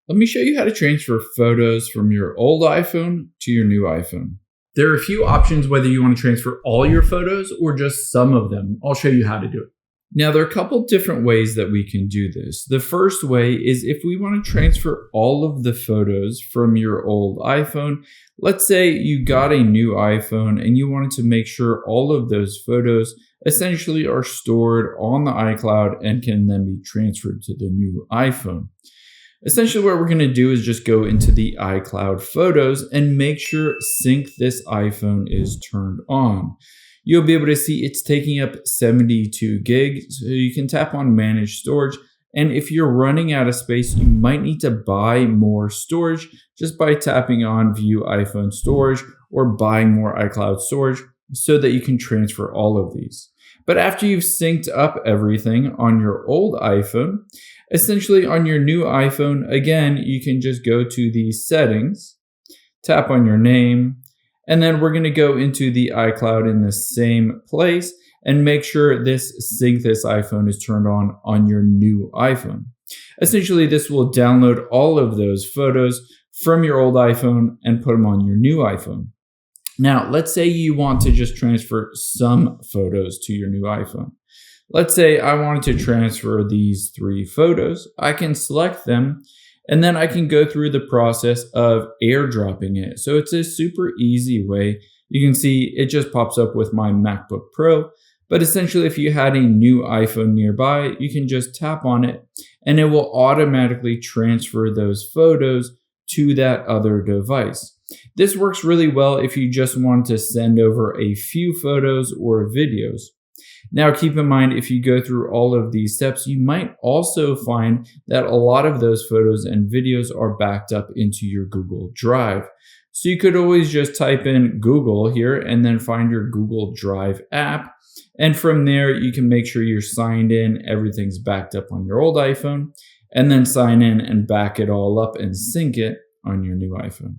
Let me show you how to transfer photos from your old iPhone to your new iPhone. There are a few options whether you want to transfer all your photos or just some of them. I'll show you how to do it. Now, there are a couple different ways that we can do this. The first way is if we want to transfer all of the photos from your old iPhone. Let's say you got a new iPhone and you wanted to make sure all of those photos essentially are stored on the iCloud and can then be transferred to the new iPhone. Essentially, what we're going to do is just go into the iCloud photos and make sure sync this iPhone is turned on. You'll be able to see it's taking up 72 gigs, so you can tap on manage storage. And if you're running out of space, you might need to buy more storage just by tapping on view iPhone storage or buying more iCloud storage so that you can transfer all of these. But after you've synced up everything on your old iPhone, essentially on your new iPhone, again, you can just go to the settings, tap on your name, and then we're going to go into the iCloud in the same place and make sure this sync this iPhone is turned on your new iPhone. Essentially, this will download all of those photos from your old iPhone and put them on your new iPhone. Now, let's say you want to just transfer some photos to your new iPhone. Let's say I wanted to transfer these 3 photos. I can select them, and then I can go through the process of airdropping it. So it's a super easy way. You can see it just pops up with my MacBook Pro. But essentially, if you had a new iPhone nearby, you can just tap on it, and it will automatically transfer those photos to that other device. This works really well if you just want to send over a few photos or videos. Now, keep in mind, if you go through all of these steps, you might also find that a lot of those photos and videos are backed up into your Google Drive. So you could always just type in Google here and then find your Google Drive app. And from there, you can make sure you're signed in, everything's backed up on your old iPhone, and then sign in and back it all up and sync it on your new iPhone.